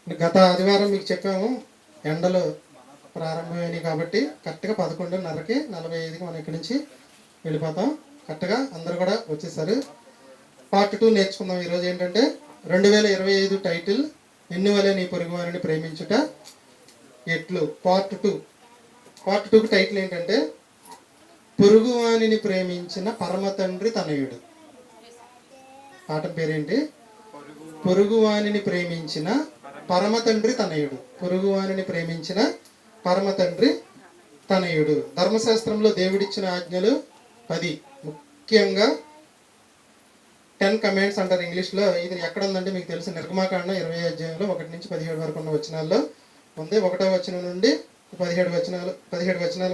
గత ఆదివారం మీకు చెప్పాము, ఎండలు ప్రారంభమైనవి కాబట్టి కరెక్ట్గా 11:30కి 45కి మనం ఇక్కడి నుంచి వెళ్ళిపోతాం. కరెక్ట్గా అందరూ కూడా వచ్చేసారు. పార్ట్ 2 నేర్చుకుందాం. ఈరోజు ఏంటంటే 2025 టైటిల్ ఎన్నువలే నీ పొరుగువారిని ప్రేమించుట ఎట్లు. పార్ట్ 2కి టైటిల్ ఏంటంటే పొరుగువానిని ప్రేమించిన పరమ తండ్రి తనయుడు. పాఠం పేరేంటి? పొరుగువానిని ప్రేమించిన పరమ తండ్రి తనయుడు. పొరుగువానిని ప్రేమించిన పరమ తండ్రి తనయుడు. ధర్మశాస్త్రంలో దేవుడిచ్చిన ఆజ్ఞలు 10, ముఖ్యంగా 10 కమాండ్స్ అంటారు ఇంగ్లీష్లో. ఇది ఎక్కడ ఉందంటే మీకు తెలుసు, నిర్గమాకాండం 20 అధ్యాయంలో 1 నుంచి 17 వరకు ఉన్న వచనాల్లో ఉంది. 1వ వచనం నుండి 17 వచనాల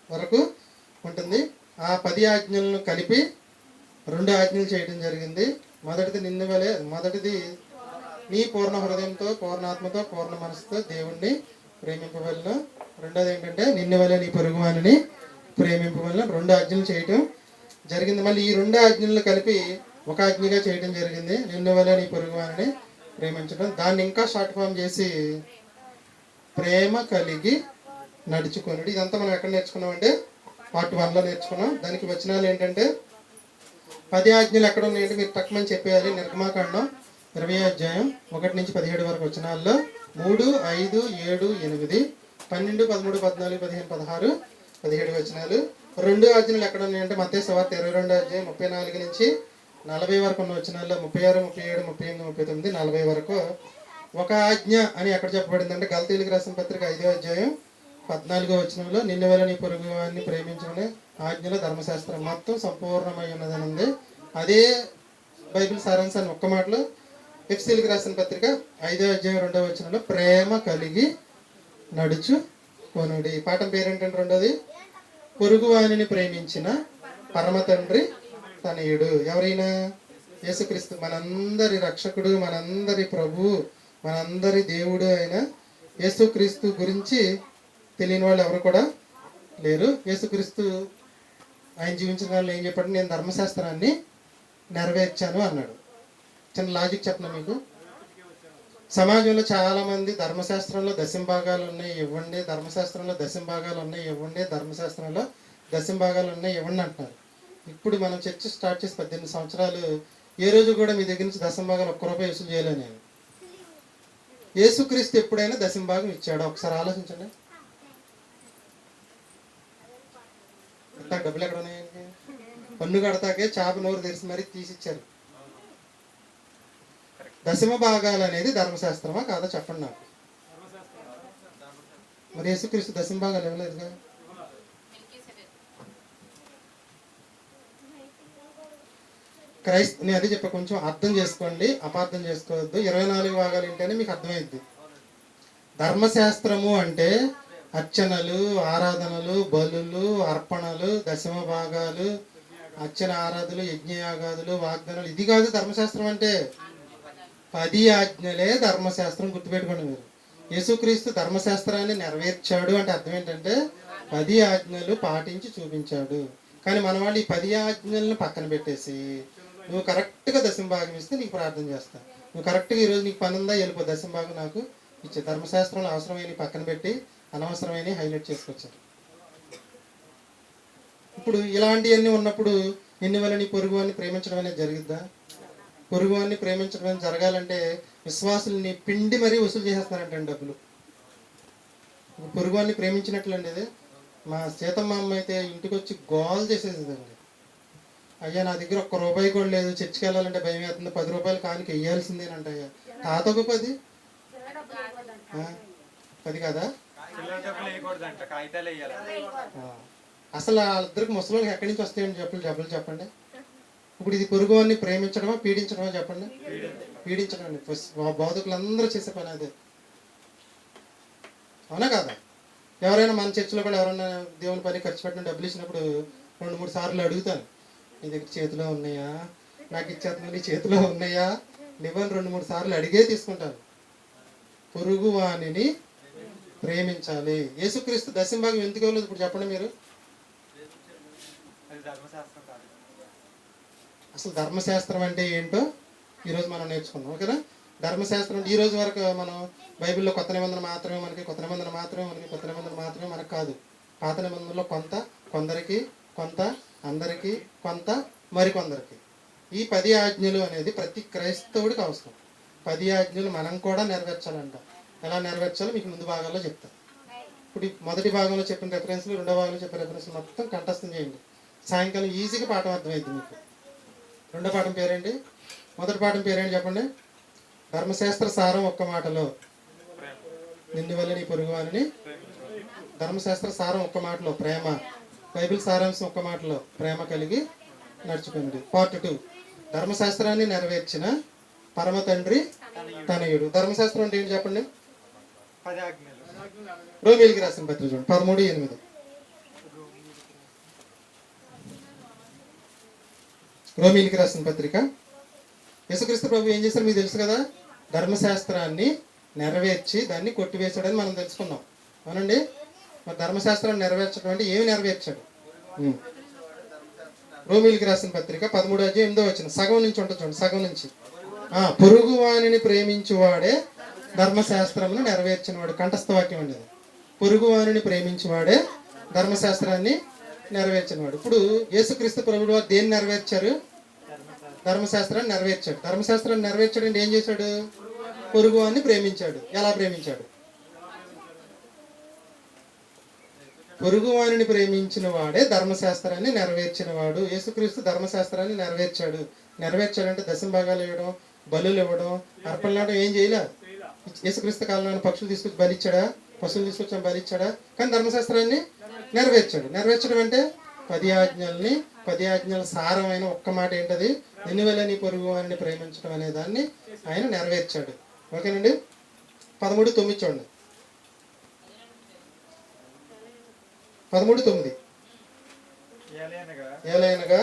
వరకు ఉంటుంది. ఆ 10 ఆజ్ఞలను కలిపి 2 ఆజ్ఞలు చేయడం జరిగింది. మొదటిది నీ పూర్ణ హృదయంతో, పూర్ణాత్మతో, పూర్ణ మనసుతో దేవుణ్ణి ప్రేమింపవలను. రెండోది ఏంటంటే నిన్ను వలె నీ పొరుగువానిని ప్రేమింపవలను. 2 ఆజ్ఞలు చేయటం జరిగింది. మళ్ళీ ఈ 2 ఆజ్ఞలను కలిపి ఒక ఆజ్ఞగా చేయడం జరిగింది, నిన్ను వలె నీ పొరుగువానిని ప్రేమించడం. దాన్ని ఇంకా షార్ట్ ఫామ్ చేసి ప్రేమ కలిగి నడుచుకొనుడి. ఇదంతా మనం ఎక్కడ నేర్చుకున్నామంటే పార్ట్ 1లో నేర్చుకున్నాం. దానికి వచనాలు ఏంటంటే 10 ఆజ్ఞలు ఎక్కడ ఉన్నాయంటే మీరు తక్కువని చెప్పేయాలి. నిర్గమాకాండం 20 అధ్యాయం 1 నుంచి 17 వరకు వచనాల్లో 3, 5, 7, 8, 12, 13, 14, 15, 16, 17 వచనాలు. 2 ఆజ్ఞలు ఎక్కడ ఉన్నాయంటే మత్తయి సువార్త 22 అధ్యాయం 34 నుంచి 40 వరకు ఉన్న వచనాల్లో 36, 37, 38, 39, 40 వరకు. ఒక ఆజ్ఞ అని ఎక్కడ చెప్పబడిందంటే గలతీయులకు రాసిన పత్రిక 5వ అధ్యాయం 14వ వచనంలో నిన్ను వలె నీ పొరుగు వారిని ప్రేమించమనే ఆజ్ఞలో ధర్మశాస్త్రం మొత్తం సంపూర్ణమై ఉన్నదని ఉంది. అదే బైబిల్ సారాంశాన్ని ఒక్క మాటలో ఎఫ్సీలకు రాసిన పత్రిక 5వ అధ్యాయం 2వ వచనంలో ప్రేమ కలిగి నడుచుకొనుడి. పాఠం పేరేంటంటే రెండోది పొరుగువానిని ప్రేమించిన పరమ తండ్రి తనయుడు. ఎవరైనా? యేసుక్రీస్తు, మనందరి రక్షకుడు, మనందరి ప్రభువు, మనందరి దేవుడు అయిన యేసుక్రీస్తు గురించి తెలియని వాళ్ళు ఎవరు కూడా లేరు. యేసుక్రీస్తు ఆయన జీవించిన వాళ్ళు ఏం చెప్పాడు? నేను ధర్మశాస్త్రాన్ని నెరవేర్చాను అన్నాడు. చిన్న లాజిక్ చెప్పను మీకు. సమాజంలో చాలామంది ధర్మశాస్త్రంలో దశంభాగాలు ఉన్నాయి ఇవ్వండి, ధర్మశాస్త్రంలో దశంభాగాలు ఉన్నాయి ఇవ్వండి, ధర్మశాస్త్రంలో దశంభాగాలు ఉన్నాయి ఇవ్వండి అంటున్నారు. ఇప్పుడు మనం చర్చ స్టార్ట్ చేసి 18 సంవత్సరాలు ఏ రోజు కూడా మీ దగ్గర నుంచి దశంభాగాలు ₹1 వసూలు చేయలేను నేను. యేసుక్రీస్తు ఎప్పుడైనా దశంభాగం ఇచ్చాడు? ఒకసారి ఆలోచించండి. డబ్బులు ఎక్కడ ఉన్నాయండి? పన్ను కడతాకే చేప నోరు తెరిచి మరీ తీసిచ్చారు. దశమ భాగాలు అనేది ధర్మశాస్త్రమా కాదా చెప్పండి నాకు. మరి యేసుక్రీస్తు దశమ భాగాలు ఇవ్వలేదుగా. నేను అదే చెప్పా, కొంచెం అర్థం చేసుకోండి, అపార్థం చేసుకోవద్దు. 24 భాగాలు ఏంటనే మీకు అర్థమైద్ది. ధర్మశాస్త్రము అంటే అర్చనలు, ఆరాధనలు, బలులు, అర్పణలు, దశమ భాగాలు, అర్చన, ఆరాధనలు, యజ్ఞయాగాదులు, వాగ్దానాలు, ఇది కాదు ధర్మశాస్త్రం అంటే. 10 ఆజ్ఞలే ధర్మశాస్త్రం. గుర్తుపెట్టుకోండి మీరు. యేసుక్రీస్తు ధర్మశాస్త్రాన్ని నెరవేర్చాడు అంటే అర్థం ఏంటంటే 10 ఆజ్ఞలు పాటించి చూపించాడు. కానీ మన వాళ్ళు ఈ 10 ఆజ్ఞలను పక్కన పెట్టేసి నువ్వు కరెక్ట్గా దశంభాగం ఇస్తే నీకు ప్రార్థన చేస్తా, నువ్వు కరెక్ట్గా ఈరోజు నీకు పని ఉందా వెళ్ళిపో, దశంభాగం నాకు ఇచ్చే. ధర్మశాస్త్రంలో అవసరమైన పక్కన పెట్టి అనవసరమైన హైలైట్ చేసుకొచ్చారు. ఇప్పుడు ఇలాంటివన్నీ ఉన్నప్పుడు నిన్ను వల్ల నీ పొరుగువాన్ని ప్రేమించడం అనేది జరుగుద్దా? పొరుగువాన్ని ప్రేమించడం అనేది జరగాలంటే విశ్వాసుల్ని పిండి మరీ వసూలు చేసేస్తున్నారంటే డబ్బులు. పొరుగువాన్ని ప్రేమించినట్లండి. ఇది మా సీతమ్మ అమ్మ అయితే ఇంటికి వచ్చి గోల్ చేసేసిందండి. అయ్యా నా దగ్గర ₹1 కూడా లేదు, చర్చికి వెళ్ళాలంటే భయం అవుతుంది, ₹10 కానికి వెయ్యాల్సిందేనంట. అయ్యా తాతకు 10 కదా. అసలు వాళ్ళిద్దరికి ముసలికి ఎక్కడి నుంచి వస్తాయండి డబ్బులు చెప్పండి. ఇప్పుడు ఇది పొరుగువాన్ని ప్రేమించడమా పీడించడమా చెప్పండి? పీడించడం అండి. బోధకులందరూ చేసే పని అదే, అవునా కాదా? ఎవరైనా మన చర్చిలో కూడా ఎవరైనా దేవుని పని ఖర్చు పెట్టిన డబ్బులు ఇచ్చినప్పుడు 2-3 సార్లు అడుగుతాను, నీ దగ్గర చేతిలో ఉన్నాయా, నాకు ఇచ్చేతను నీ చేతిలో ఉన్నాయా, నివ్వని 2-3 సార్లు అడిగే తీసుకుంటాను. పొరుగువానిని ప్రేమించాలి. యేసుక్రీస్తు దశంభాగం ఎందుకు ఇవ్వలేదు ఇప్పుడు చెప్పండి మీరు? అసలు ధర్మశాస్త్రం అంటే ఏంటో ఈరోజు మనం నేర్చుకున్నాం, ఓకేనా? ధర్మశాస్త్రం ఈ రోజు వరకు మనం బైబిల్లో కొత్త నిబంధన మాత్రమే మనకి, కొత్త నిబంధన మాత్రమే మనకి, కొత్త నిబంధన మాత్రమే మనకు కాదు. పాత నిబంధనలో కొంత, కొందరికి, కొంత, అందరికీ, కొంత, మరికొందరికి. ఈ 10 ఆజ్ఞలు అనేది ప్రతి క్రైస్తవుడికి అవసరం. 10 ఆజ్ఞలు మనం కూడా నెరవేర్చాలంట. ఎలా నెరవేర్చాలో మీకు ముందు భాగాల్లో చెప్తాను. ఇప్పుడు మొదటి భాగంలో చెప్పిన రెఫరెన్స్లు, రెండో భాగంలో చెప్పిన రెఫరెన్స్లు మొత్తం కంఠస్థం చేయండి. సాయంకాలం ఈజీగా పాఠం అర్థమైంది మీకు. రెండో పాఠం పేరేంటి? మొదటి పాఠం పేరేంటి చెప్పండి? ధర్మశాస్త్ర సారం ఒక్క మాటలో, నిన్ను వల్ల నీ పొరుగువానిని. ధర్మశాస్త్ర సారం ఒక్క మాటలో ప్రేమ. బైబిల్ సారాంశం ఒక్క మాటలో ప్రేమ కలిగి నడుచుకుంది. పార్ట్ 2, ధర్మశాస్త్రాన్ని నెరవేర్చిన పరమ తండ్రి తనయుడు. ధర్మశాస్త్రం అంటే ఏంటి చెప్పండి? రోమీయులకు రాసిన పత్రిక చూడండి 13:8. రోమీయులకు రాసిన పత్రిక. యేసుక్రీస్తు ప్రభు ఏం చేశారు మీకు తెలుసు కదా? ధర్మశాస్త్రాన్ని నెరవేర్చి దాన్ని కొట్టివేశాడని మనం తెలుసుకున్నాం. అవునండి? మరి ధర్మశాస్త్రాన్ని నెరవేర్చడం అంటే ఏమి నెరవేర్చాడు? రోమీయులకు రాసిన పత్రిక 13:8 సగం నుంచి ఉంటుంది చూడండి, సగం నుంచి. పొరుగు వానిని ప్రేమించువాడే ధర్మశాస్త్రమును నెరవేర్చినవాడు. కంఠస్థ వాక్యం అండి. పొరుగు వానిని ప్రేమించువాడే ధర్మశాస్త్రాన్ని నెరవేర్చినవాడు. ఇప్పుడు యేసుక్రీస్తు ప్రభువు వారు దేన్ని నెరవేర్చారు? ధర్మశాస్త్రాన్ని నెరవేర్చాడు. ధర్మశాస్త్రాన్ని నెరవేర్చాడంటే ఏం చేశాడు? పొరుగు వారిని ప్రేమించాడు. ఎలా ప్రేమించాడు? పొరుగు వారిని ప్రేమించిన వాడే ధర్మశాస్త్రాన్ని నెరవేర్చిన వాడు. యేసుక్రీస్తు ధర్మశాస్త్రాన్ని నెరవేర్చాడు. నెరవేర్చాడంటే దశమ భాగాలు ఇవ్వడం, బలులు ఇవ్వడం, అర్పణలు ఇవ్వడం ఏం చేయలే. యేసుక్రీస్తు కాలంలో పక్షులు తీసుకొచ్చి బలిచ్చాడా? పశువులు తీసుకొచ్చి బలిచ్చాడా? కానీ ధర్మశాస్త్రాన్ని నెరవేర్చాడు. నెరవేర్చడం అంటే 10 ఆజ్ఞల్ని, 10 ఆజ్ఞల సారమైన ఒక్క మాట ఏంటది? నిన్ను వల్ల నీ పొరుగు వారిని ప్రేమించడం అనే దాన్ని ఆయన నెరవేర్చాడు. ఓకేనండి? 13:9 చూడండి. 13:9 ఏలైనగా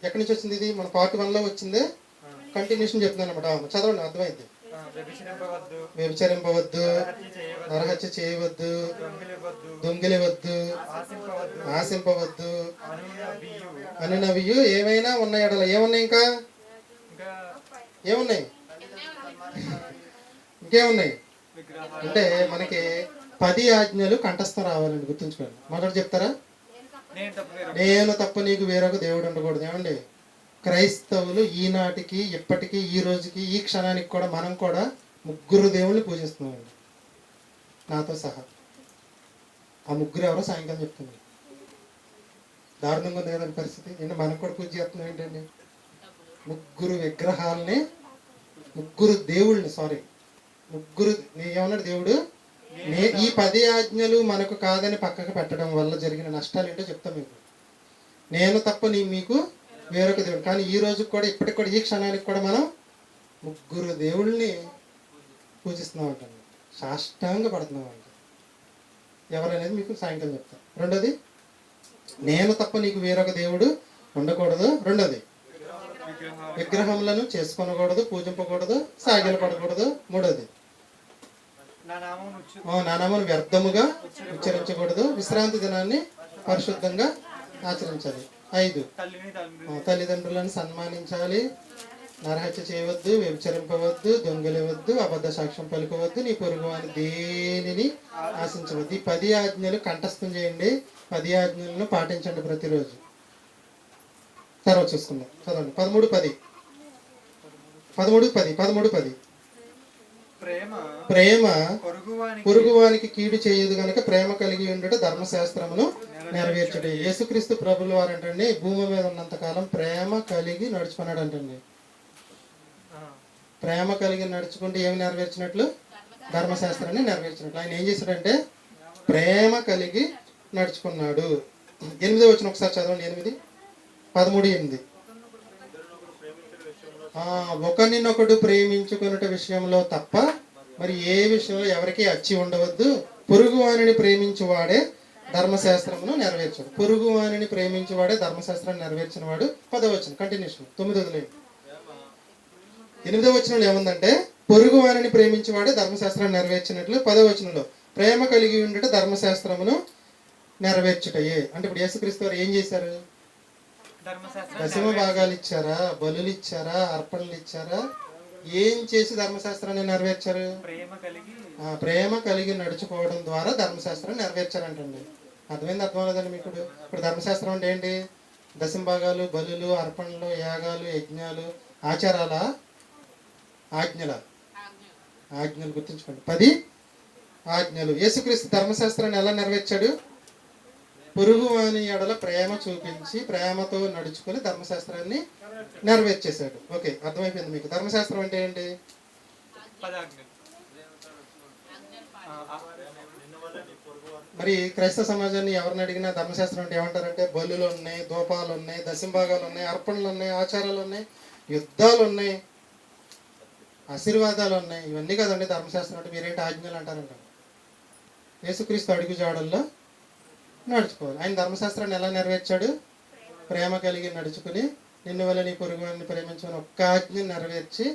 ఎక్కడి నుంచి వచ్చింది? ఇది మన పార్ట్ 1లో వచ్చింది. కంటిన్యూషన్ చెప్తున్నాను అనమాట. చదవండి, అర్థమైంది. వ్యభిచరింపవద్దు, నరహత్య చేయవద్దు, దొంగిలివద్దు, ఆశింపవద్దు, అనునవియు ఏమైనా ఉన్నాయి అడల. ఏమున్నాయి? ఇంకా ఏమున్నాయి? ఇంకేమున్నాయి అంటే మనకి 10 ఆజ్ఞలు కంఠస్థం రావాలండి. గుర్తుంచుకోండి. మొదటి చెప్తారా? నేను తప్ప నీకు వేరొక దేవుడు ఉండకూడదు. ఏమండి? క్రైస్తవులు ఈనాటికి, ఇప్పటికీ, ఈ రోజుకి, ఈ క్షణానికి కూడా మనం కూడా 3 దేవుళ్ళని పూజిస్తున్నామండి, నాతో సహా. ఆ 3 ఎవరో సాయంకాలం చెప్తున్నాను. దారుణంగా ఉంది కదండి పరిస్థితి. ఏంటంటే మనం కూడా పూజ చేస్తున్నాం ఏంటండి? 3 విగ్రహాలని, 3 దేవుళ్ళని, సారీ 3 ఏమన్నాడు దేవుడు? ఈ 10 ఆజ్ఞలు మనకు కాదని పక్కకు పెట్టడం వల్ల జరిగిన నష్టాలు ఏంటో చెప్తాం మీకు. నేను తప్ప మీకు వేరొక దేవుడు. కానీ ఈ రోజు కూడా, ఇప్పటికి కూడా, ఈ క్షణానికి కూడా మనం 3 దేవుళ్ళని పూజిస్తున్నాం అంటాను. సాష్టాంగ పడుతున్నాం అంట. ఎవరనేది మీకు సాయంకాలం చెప్తాను. రెండోది, నేను తప్ప నీకు వేరొక దేవుడు ఉండకూడదు. రెండోది, విగ్రహములను చేసుకొనకూడదు, పూజింపకూడదు, సాగిలపడకూడదు. మూడోది, నా నామమును వ్యర్థముగా ఉచ్చరించకూడదు, విశ్రాంతి దినాన్ని పరిశుద్ధంగా ఆచరించాలి. 5, తల్లిదండ్రులను సన్మానించాలి, నరహత్య చేయవద్దు, వ్యభిచరింపవద్దు, దొంగిలవద్దు, అబద్ధ సాక్ష్యం పలుకోవద్దు, నీ పొరుగు అని దేనిని ఆశించవద్దు. ఈ 10 ఆజ్ఞలు కంఠస్థం చేయండి. 10 ఆజ్ఞలను పాటించండి ప్రతిరోజు. తర్వాత చూసుకుందాం. చదవండి 13:10. ప్రేమ పొరుగువానికి కీడు చేయదు గనుక ప్రేమ కలిగి ఉండట ధర్మశాస్త్రమును నెరవేర్చడు. యేసుక్రీస్తు ప్రభుల వారు అంటండి భూమి మీద ఉన్నంత కాలం ప్రేమ కలిగి నడుచుకున్నాడు అంటండి. ప్రేమ కలిగి నడుచుకుంటే ఏమి నెరవేర్చినట్లు? ధర్మశాస్త్రాన్ని నెరవేర్చినట్లు. ఆయన ఏం చేశాడంటే ప్రేమ కలిగి నడుచుకున్నాడు. 8వ వచనం ఒకసారి చదవండి. 13:8. ఒకరినొకడు ప్రేమించుకున్నట విషయంలో తప్ప మరి ఏ విషయంలో ఎవరికి అచ్చి ఉండవద్దు. పొరుగువానిని ప్రేమించువాడే ధర్మశాస్త్రమును నెరవేర్చాడు. పొరుగువానిని ప్రేమించువాడే ధర్మశాస్త్రాన్ని నెరవేర్చిన వాడు. 10వ వచనం కంటిన్యూషన్. 9 8వ వచనంలో ఏముందంటే పొరుగువానిని ప్రేమించువాడే ధర్మశాస్త్రాన్ని నెరవేర్చినట్లు 10వ వచనంలో ప్రేమ కలిగి ఉండట ధర్మశాస్త్రమును నెరవేర్చుటయే. అంటే ఇప్పుడు యేసుక్రీస్తు వారు ఏం చేశారు? దశమ భాగాలు ఇచ్చారా? బలులు ఇచ్చారా? అర్పణలు ఇచ్చారా? ఏం చేసి ధర్మశాస్త్రాన్ని నెరవేర్చారు? ప్రేమ కలిగి నడుచుకోవడం ద్వారా ధర్మశాస్త్రాన్ని నెరవేర్చారంటండి. అర్థమైంది? అర్థం లేదండి మీకు? ఇప్పుడు ధర్మశాస్త్రం అంటే ఏంటి? దశంభాగాలు, బలులు, అర్పణలు, యాగాలు, యజ్ఞాలు, ఆచారాల, ఆజ్ఞల. ఆజ్ఞలు గుర్తుంచుకోండి. 10 ఆజ్ఞలు. యేసుక్రీస్తు ధర్మశాస్త్రాన్ని ఎలా నెరవేర్చాడు? పొరుగు వాని ఎడల ప్రేమ చూపించి ప్రేమతో నడుచుకొని ధర్మశాస్త్రాన్ని నెరవేర్చేశాడు. ఓకే, అర్థమైపోయింది మీకు. ధర్మశాస్త్రం అంటే ఏంటి? మరి క్రైస్తవ సమాజాన్ని ఎవరిని అడిగినా ధర్మశాస్త్రం అంటే ఏమంటారంటే బలులు ఉన్నాయి, దూపాలు ఉన్నాయి, దశంభాగాలు ఉన్నాయి, అర్పణలు ఉన్నాయి, ఆచారాలు ఉన్నాయి, యుద్ధాలు ఉన్నాయి, ఆశీర్వాదాలు ఉన్నాయి. ఇవన్నీ కదండి ధర్మశాస్త్రం అంటే. మీరేంటి ఆజ్ఞలు అంటారంట. యేసుక్రీస్తు అడుగు జాడల్లో నడుచుకోవాలి. ఆయన ధర్మశాస్త్రాన్ని ఎలా నెరవేర్చాడు? ప్రేమ కలిగి నడుచుకుని నిన్ను వల్ల నీ పొరుగు వారిని ప్రేమించమని ఒక్క ఆజ్ఞ నెరవేర్చి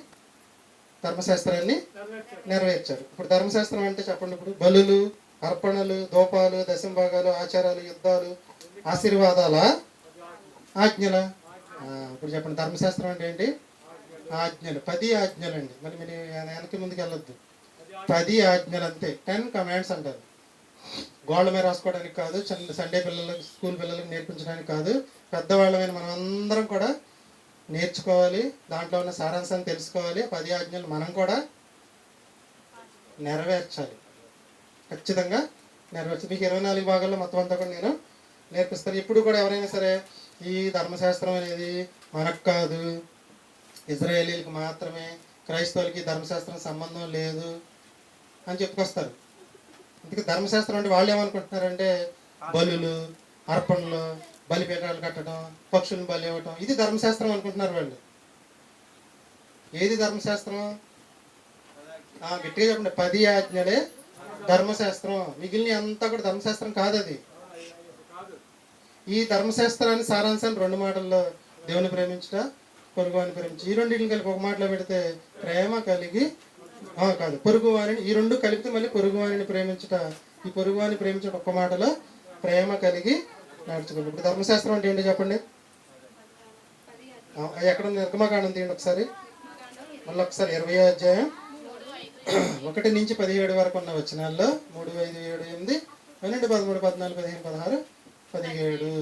ధర్మశాస్త్రాన్ని నెరవేర్చాడు. ఇప్పుడు ధర్మశాస్త్రం అంటే చెప్పండి. ఇప్పుడు బలులు, అర్పణలు, దూపాలు, దశంభాగాలు, ఆచారాలు, యుద్ధాలు, ఆశీర్వాదాల, ఆజ్ఞల. ఇప్పుడు చెప్పండి, ధర్మశాస్త్రం అంటే ఏంటి? ఆజ్ఞలు. 10 ఆజ్ఞలండి. మరి మీరు వెనక్కి ముందుకు వెళ్ళొద్దు. 10 ఆజ్ఞలు అంతే. 10 కమాండ్స్ అంటారు. గోళ్ళ మీద రాసుకోవడానికి కాదు, సండే పిల్లలకు, స్కూల్ పిల్లలకు నేర్పించడానికి కాదు. పెద్దవాళ్ళమైన మనం అందరం కూడా నేర్చుకోవాలి. దాంట్లో ఉన్న సారాంశాన్ని తెలుసుకోవాలి. 10 ఆజ్ఞలు మనం కూడా నెరవేర్చాలి. ఖచ్చితంగా నెరవేర్చాలి. మీకు 24 భాగాల్లో మొత్తం అంతా కూడా నేను నేర్పిస్తాను. ఇప్పుడు కూడా ఎవరైనా సరే ఈ ధర్మశాస్త్రం అనేది మనకు కాదు, ఇజ్రాయేలీలకు మాత్రమే, క్రైస్తవులకి ధర్మశాస్త్రం సంబంధం లేదు అని చెప్పుకొస్తారు. అందుకే ధర్మశాస్త్రం అంటే వాళ్ళు ఏమనుకుంటున్నారంటే బలులు, అర్పణలు, బలిపీఠాలు కట్టడం, పక్షులను బలి ఇవ్వటం, ఇది ధర్మశాస్త్రం అనుకుంటున్నారు వాళ్ళు. ఏది ధర్మశాస్త్రం? గట్టిగా చెప్పండి. 10 ఆజ్ఞలే ధర్మశాస్త్రం. మిగిలిన అంతా కూడా ధర్మశాస్త్రం కాదు. అది ఈ ధర్మశాస్త్రాన్ని సారాంశాన్ని 2 మాటల్లో దేవుని ప్రేమించుట, పొరుగువాని ప్రేమించు. ఈ రెండింటిని కలిపి ఒక మాటలో పెడితే ప్రేమ కలిగి కాదు, పొరుగువాని. ఈ 2 కలిపితే మళ్ళీ పొరుగువాని ప్రేమించుట. ఈ పొరుగువాని ప్రేమించుట ఒక్క మాటలో ప్రేమ కలిగి నడుచుకోండి. ఇప్పుడు ధర్మశాస్త్రం అంటే ఏంటో చెప్పండి. ఎక్కడ నిర్గమకాండం తీయండి ఒకసారి. మళ్ళీ ఒకసారి 20వ అధ్యాయం 1 నుంచి 17 వరకు ఉన్న వచనాల్లో 3, 5, 7, 8, 12, 13, 14, 15, 16, 17.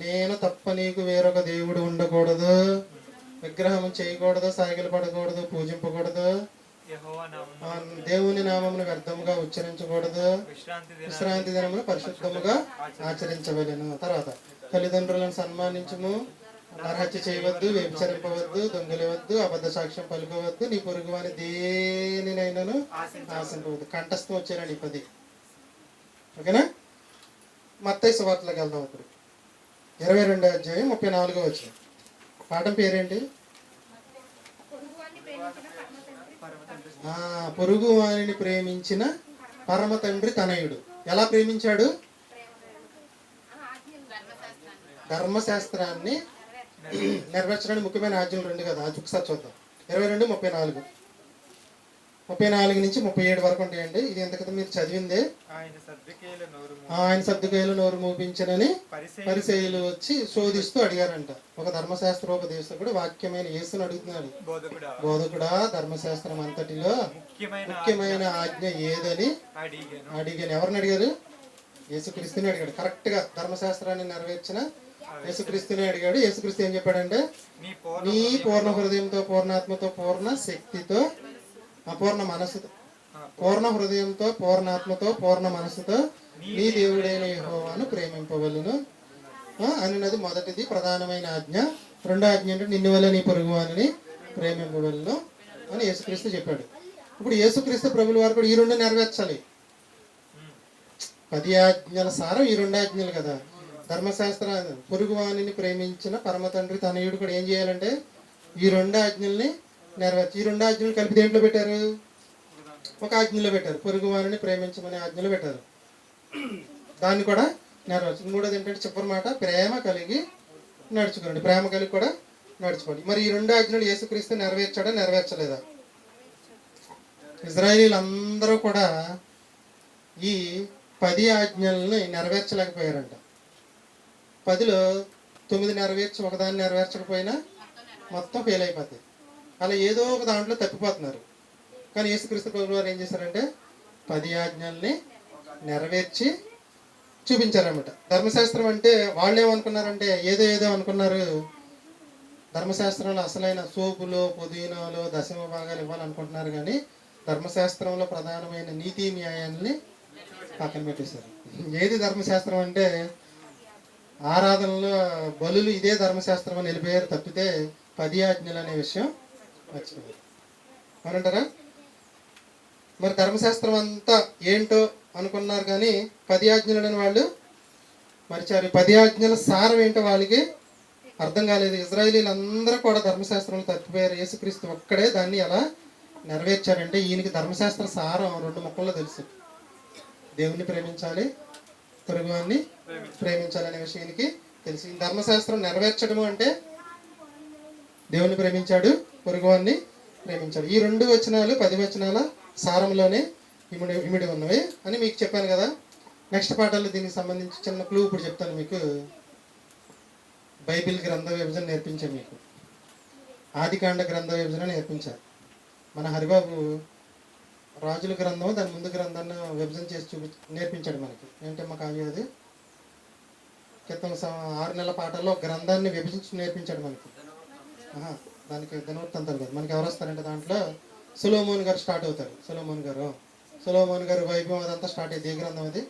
నేను తప్ప నీకు వేరొక దేవుడు ఉండకూడదు, విగ్రహం చేయకూడదు, సాగిలు పడకూడదు, పూజింపకూడదు, దేవుని నామమును వ్యర్థముగా ఉచ్చరించకూడదు, విశ్రాంతి దినమును పరిశుద్ధముగా ఆచరించవలెను. తర్వాత తల్లిదండ్రులను సన్మానించుము, నరహత్య చేయవద్దు, వ్యభిచరింపవద్దు, దొంగిలవద్దు, అబద్ధ సాక్ష్యం పలుకోవద్దు, నీ పొరుగు వాని దేనినైనాను ఆశింపవద్దు. కంఠస్థం వచ్చారండి 10. ఓకేనా? మత్తయి సువార్తలోకి వెళ్దాం. ఇప్పుడు 22వ అధ్యాయం 34వ వచనం. పాఠం పేరేంటి? పొరుగు వానిని ప్రేమించిన పరమ తండ్రి తనయుడు. ఎలా ప్రేమించాడు? ధర్మశాస్త్రాన్ని నెరవేర్చడానికి ముఖ్యమైన ఆజ్ఞలు 2 కదా. అది ఒకసారి చూద్దాం. 22, 34. 34 నుంచి 37 వరకు ఉంటాయండి. ఇది ఎంతకదా మీరు చదివిందే. ఆయన సద్దుకైలు నోరు మూపించనని పరిసయ్యులు వచ్చి శోధిస్తూ అడిగారంట. ఒక ధర్మశాస్త్రోపదేశకుడు వాక్యమైన యేసుని అడుగుతున్నాడు, బోధకుడా, ధర్మశాస్త్రం అంతటిలో ముఖ్యమైన ఆజ్ఞ ఏదని అడిగాను. ఎవరిని అడిగారు? యేసుక్రీస్తుని అడిగాడు. కరెక్ట్ గా ధర్మశాస్త్రాన్ని నెరవేర్చిన యేసుక్రీస్తుని అడిగాడు. యేసుక్రీస్తు ఏం చెప్పాడంటే, నీ పూర్ణ హృదయంతో, పూర్ణాత్మతో, పూర్ణ శక్తితో, పూర్ణ మనసుతో, పూర్ణ హృదయంతో, పూర్ణాత్మతో, పూర్ణ మనసుతో నీ దేవుడైన యెహోవాను ప్రేమింపవలెను అన్నది మొదటిది, ప్రధానమైన ఆజ్ఞ. 2వ ఆజ్ఞ అంటే నిన్ను వల్ల నీ పొరుగువానిని ప్రేమింపవలెను అని యేసుక్రీస్తు చెప్పాడు. ఇప్పుడు యేసుక్రీస్తు ప్రభుల వారు కూడా ఈ 2 నెరవేర్చాలి. 10 ఆజ్ఞల సారం ఈ 2 ఆజ్ఞలు కదా. ధర్మశాస్త్ర పొరుగువానిని ప్రేమించిన పరమ తండ్రి తనయుడు కూడా ఏం చేయాలంటే ఈ 2 ఆజ్ఞల్ని నెరవేర్చి. ఈ 2 ఆజ్ఞలు కలిపి దేంట్లో పెట్టారు? ఒక ఆజ్ఞలో పెట్టారు. పొరుగువానిని ప్రేమించమనే ఆజ్ఞలో పెట్టారు. దాన్ని కూడా నెరవేర్చు. 3వది ఏంటంటే చివరి మాట, ప్రేమ కలిగి నడుచుకోండి. ప్రేమ కలిగి కూడా నడుచుకోండి. మరి ఈ 2 ఆజ్ఞలు యేసుక్రీస్తు నెరవేర్చాడా, నెరవేర్చలేదా? ఇజ్రాయేలీలందరూ కూడా ఈ 10 ఆజ్ఞల్ని నెరవేర్చలేకపోయారంట. 10లో 9 నెరవేర్చి ఒకదాన్ని నెరవేర్చకపోయినా మొత్తం ఫెయిల్ అయిపోతాయి. అలా ఏదో ఒక దాంట్లో తప్పిపోతున్నారు. కానీ యేసుక్రీస్తు ప్రభు వారు ఏం చేశారంటే 10 ఆజ్ఞల్ని నెరవేర్చి చూపించారన్నమాట. ధర్మశాస్త్రం అంటే వాళ్ళు ఏమనుకున్నారంటే ఏదో అనుకున్నారు. ధర్మశాస్త్రంలో అసలైన సోపులు, పుదీనాలు, దశమ భాగాలు ఇవ్వాలనుకుంటున్నారు. కానీ ధర్మశాస్త్రంలో ప్రధానమైన నీతి న్యాయాన్ని పక్కన పెట్టేశారు. ఏది ధర్మశాస్త్రం అంటే ఆరాధనలు, బలులు ఇదే ధర్మశాస్త్రం అని వెళ్ళిపోయారు తప్పితే 10 ఆజ్ఞలు అనే విషయం మర్చిపోయారు. అవునంటారా? మరి ధర్మశాస్త్రం అంతా ఏంటో అనుకున్నారు కానీ 10 ఆజ్ఞలని వాళ్ళు మరిచారు. 10 ఆజ్ఞల సారం ఏంటో వాళ్ళకి అర్థం కాలేదు. ఇజ్రాయేలీలు అందరూ కూడా ధర్మశాస్త్రంలో తప్పిపోయారు. యేసుక్రీస్తు ఒక్కడే దాన్ని ఎలా నెరవేర్చారంటే ఈయనకి ధర్మశాస్త్ర సారం 2 ముక్కల్లో తెలుసు. దేవుణ్ణి ప్రేమించాలి, పొరుగువాన్ని ప్రేమించాలనే విషయం ఈయనకి తెలిసి ధర్మశాస్త్రం నెరవేర్చడము అంటే దేవుణ్ణి ప్రేమించాడు, పొరుగువాన్ని ప్రేమించాడు. ఈ 2 వచనాలు 10 వచనాల సారంలోనే ఇమిడి ఉన్నవి అని మీకు చెప్పాను కదా. నెక్స్ట్ పాఠాలు దీనికి సంబంధించి చిన్న క్లూ ఇప్పుడు చెప్తాను మీకు. బైబిల్ గ్రంథ విభజన నేర్పించాను మీకు. ఆదికాండ గ్రంథ విభజన నేర్పించారు. మన హరిబాబు రాజుల గ్రంథం దాని ముందు గ్రంథాన్ని విభజన చేసి నేర్పించాడు మనకి. ఏంటమ్మా కావ్య అది? క్రితం 6 నెలల పాఠాల్లో గ్రంథాన్ని విభజించి నేర్పించాడు మనకి. దానికి దినవృత్తాంతాలు కాదు. మనకి ఎవరు వస్తారంటే దాంట్లో సొలొమోన్ గారు స్టార్ట్ అవుతారు. సొలొమోన్ గారు వైభవం అదంతా స్టార్ట్ అయ్యింది. ఏ గ్రంథం అది?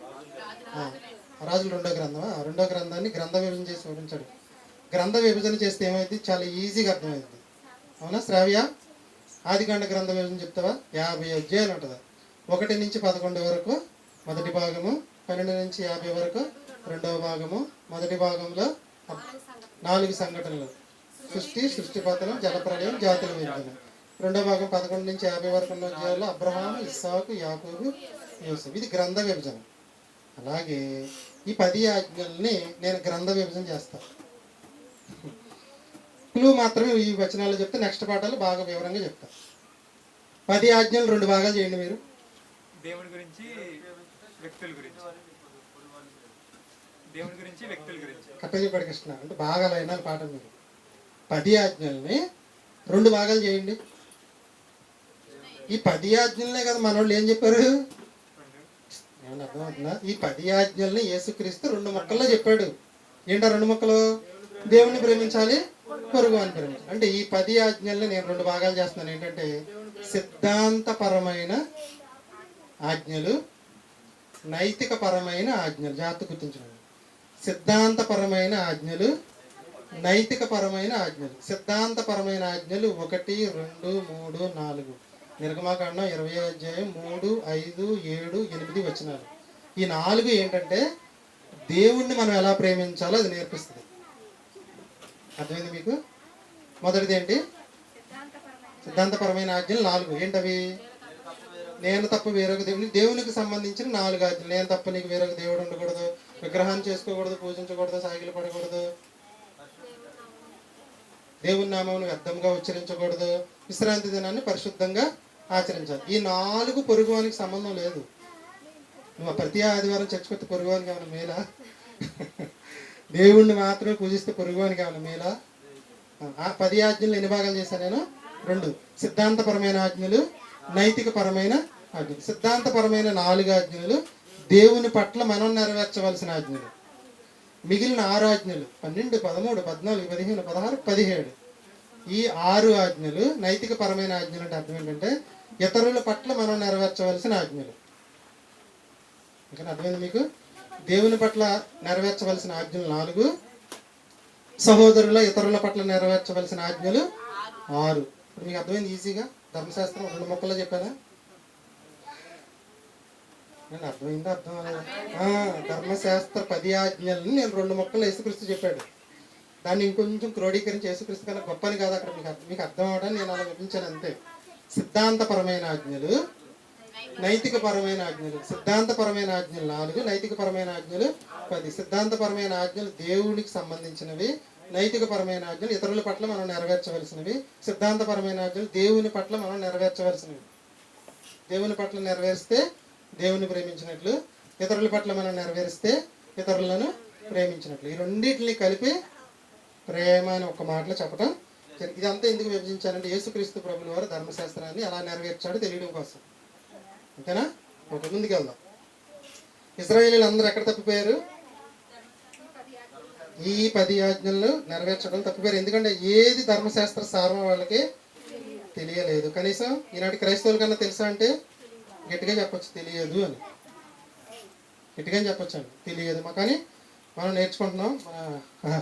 రాజులు 2వ గ్రంథం. 2వ గ్రంథాన్ని గ్రంథ విభజన చేసి వివరించాడు. గ్రంథ విభజన చేస్తే ఏమైంది? చాలా ఈజీగా అర్థమైంది. అవునా శ్రావ్య? ఆదికాండ గ్రంథ విభజన చెప్తావా? 50 అధ్యాయాలు ఉంటుందా? 1 నుంచి 11 వరకు మొదటి భాగము, 12 నుంచి 50 వరకు రెండవ భాగము. మొదటి భాగంలో 4 సంఘటనలు: సృష్టి, సృష్టిపతనం, జలప్రలయం, జాతుల విభజన. రెండవ భాగం 11 నుంచి 50 వరకు ఉన్న అధ్యాయాల్లో అబ్రహాము, ఇస్సాకు, యాకోబు, యోసేపు. ఇది గ్రంథ విభజన. అలాగే ఈ 10 ఆజ్ఞల్ని నేను గ్రంథ విభజన చేస్తాను. క్లూ మాత్రమే ఈ వచనాలు చెప్తే నెక్స్ట్ పాఠాలు బాగా వివరంగా చెప్తాను. 10 ఆజ్ఞలు 2 భాగాలు చేయండి మీరు. దేవుని గురించి, వ్యక్తుల గురించి. దేవుని గురించి, వ్యక్తుల గురించి. కట్టజీపడి కృష్ణ అంటే బాగా లైనాలు పాఠం మీరు. 10 ఆజ్ఞల్ని 2 భాగాలు చేయండి. ఈ 10 ఆజ్ఞలనే కదా మనోళ్ళు ఏం చెప్పారు? ఏమన్నా అర్థమవుతుందా? ఈ 10 ఆజ్ఞల్ని యేసుక్రీస్తు 2 ముక్కల్లో చెప్పాడు. ఏంటో 2 ముక్కలు? దేవుణ్ణి ప్రేమించాలి, పొరుగువాన్ని ప్రేమించాలి. అంటే ఈ 10 ఆజ్ఞల్ని నేను 2 భాగాలు చేస్తున్నాను. ఏంటంటే సిద్ధాంతపరమైన ఆజ్ఞలు, నైతికపరమైన ఆజ్ఞలు. జాగ్రత్త గుర్తించండి. సిద్ధాంతపరమైన ఆజ్ఞలు, నైతికపరమైన ఆజ్ఞలు. సిద్ధాంతపరమైన ఆజ్ఞలు 1, 2, 3, 4. నిర్గమాకాండం 20వ అధ్యాయం 3, 5, 7, 8 వచనాలు. ఈ 4 ఏంటంటే దేవుణ్ణి మనం ఎలా ప్రేమించాలో అది నేర్పిస్తుంది. అర్థమైంది మీకు? మొదటిది ఏంటి? సిద్ధాంతపరమైన ఆజ్ఞలు 4. ఏంటవి? నేను తప్ప వేరొక దేవునికి సంబంధించిన 4 ఆజ్ఞలు. నేను తప్ప నీకు వేరొక దేవుడు ఉండకూడదు, విగ్రహాన్ని చేసుకోకూడదు, పూజించకూడదు, సాగిలు పడకూడదు, దేవుని నామమును వ్యర్థంగా ఉచ్చరించకూడదు, విశ్రాంతి దినాన్ని పరిశుద్ధంగా ఆచరించాలి. ఈ 4 పొరుగువానికి సంబంధం లేదు. నువ్వు ప్రతి ఆదివారం చర్చకొత్త పొరుగువానికి ఏమైనా మేలా? దేవుణ్ణి మాత్రమే పూజిస్తే పొరుగువానికి ఏమైనా మేలా? ఆ 10 ఆజ్ఞలు ఎన్ని భాగాలు చేశాను నేను? 2. సిద్ధాంతపరమైన ఆజ్ఞలు, నైతికపరమైన ఆజ్ఞలు. సిద్ధాంతపరమైన 4 ఆజ్ఞలు దేవుని పట్ల మనం నెరవేర్చవలసిన ఆజ్ఞలు. మిగిలిన 6 ఆజ్ఞలు 12, 13, 14, 15, 16, 17. ఈ 6 ఆజ్ఞలు నైతికపరమైన ఆజ్ఞలు. అంటే అర్థం ఏంటంటే ఇతరుల పట్ల మనం నెరవేర్చవలసిన ఆజ్ఞలు. ఇంకా అర్థమైంది మీకు? దేవుని పట్ల నెరవేర్చవలసిన ఆజ్ఞలు 4, సహోదరుల ఇతరుల పట్ల నెరవేర్చవలసిన ఆజ్ఞలు 6. ఇప్పుడు మీకు అర్థమైంది ఈజీగా. ధర్మశాస్త్రం 2 ముక్కల్లో చెప్పానా? నేను అర్థమైందా? అర్థం అవ్వలేదా? ధర్మశాస్త్ర 10 ఆజ్ఞలని నేను 2 ముక్కలు యేసుక్రీస్తు చెప్పాడు. దాన్ని ఇంకొంచెం క్రోడీకరించి యేసుక్రీస్తు కన్నా గొప్పని కాదు అక్కడ మీకు అర్థం అవడానికి నేను అలా వివరించాను అంతే. సిద్ధాంతపరమైన ఆజ్ఞలు, నైతికపరమైన ఆజ్ఞలు. సిద్ధాంతపరమైన ఆజ్ఞలు 4, నైతికపరమైన ఆజ్ఞలు 10. సిద్ధాంతపరమైన ఆజ్ఞలు దేవునికి సంబంధించినవి, నైతికపరమైన ఆజ్ఞలు ఇతరుల పట్ల మనం నెరవేర్చవలసినవి. సిద్ధాంతపరమైన ఆజ్ఞలు దేవుని పట్ల మనం నెరవేర్చవలసినవి. దేవుని పట్ల నెరవేరిస్తే దేవుని ప్రేమించినట్లు, ఇతరుల పట్ల మనం నెరవేరిస్తే ఇతరులను ప్రేమించినట్లు. ఈ రెండింటిని కలిపి ప్రేమ అని ఒక మాటలో చెప్పడం ఇదంతా ఎందుకు విభజించాలంటే యేసుక్రీస్తు ప్రభుల వారు ధర్మశాస్త్రాన్ని ఎలా నెరవేర్చాడో తెలియడం కోసం. అంతేనా? ఒక ముందుకు వెళ్దాం. ఇశ్రాయేలీయులు అందరూ ఎక్కడ తప్పిపోయారు? ఈ 10 ఆజ్ఞలను నెరవేర్చడం తప్పిపోయారు. ఎందుకంటే ఏది ధర్మశాస్త్ర సారం వాళ్ళకి తెలియలేదు. కనీసం ఈనాటి క్రైస్తవుల కన్నా తెలుసా అంటే గట్టిగా చెప్పొచ్చు తెలియదు అని. గట్టిగా చెప్పొచ్చు అండి తెలియదు. కానీ మనం నేర్చుకుంటున్నాం. మన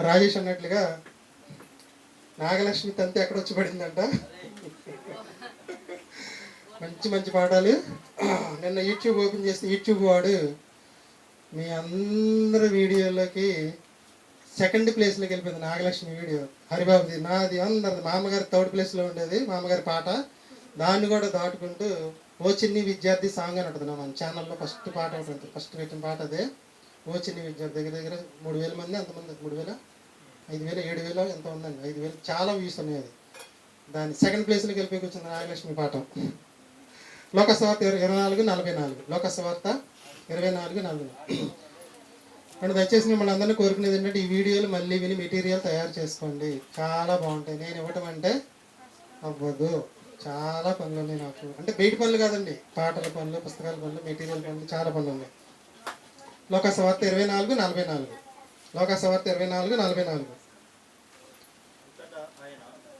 రాజేష్ అన్నట్లుగా నాగలక్ష్మి తంతి ఎక్కడ వచ్చి పడిందంట. మంచి మంచి పాఠాలు. నిన్న యూట్యూబ్ ఓపెన్ చేస్తే యూట్యూబ్ వాడు మీ అందరి వీడియోలోకి సెకండ్ ప్లేస్లోకి వెళ్ళిపోయింది నాగలక్ష్మి వీడియో. హరిబాబుది, నాది, అందరిది. మా అమ్మగారి థర్డ్ ప్లేస్లో ఉండేది మా అమ్మగారి పాట. దాన్ని కూడా దాటుకుంటూ ఓ చిన్ని విద్యార్థి సాంగ్ అని ఉంటుంది మన ఛానల్లో. ఫస్ట్ పాట ఉంటుంది, ఫస్ట్ పెట్టిన పాట అదే. ఓ చిన్ని విద్యార్థి దగ్గర దగ్గర 3000 మంది, అంతమంది 3000, 5000, 7000 ఎంత ఉందండి, 5000 చాలా వ్యూస్ ఉన్నాయి. అది దాన్ని సెకండ్ ప్లేస్లోకి వెళ్ళిపోయి వచ్చింది నాగలక్ష్మి పాఠం. లోకస్వార్త 24:44. లోకస్వార్త 24:44. అండ్ దయచేసి మిమ్మల్ని అందరినీ కోరుకునేది ఏంటంటే ఈ వీడియోలు మళ్ళీ విని మెటీరియల్ తయారు చేసుకోండి. చాలా బాగుంటాయి. నేను ఇవ్వటం అంటే అవ్వదు. చాలా పనులు ఉన్నాయి నాకు. అంటే బయట పనులు కాదండి, పాటల పనులు, పుస్తకాల పనులు, మెటీరియల్ పనులు, చాలా పనులు ఉన్నాయి. లోకస్వార్త 24:44. లోకస్వార్త 24:44.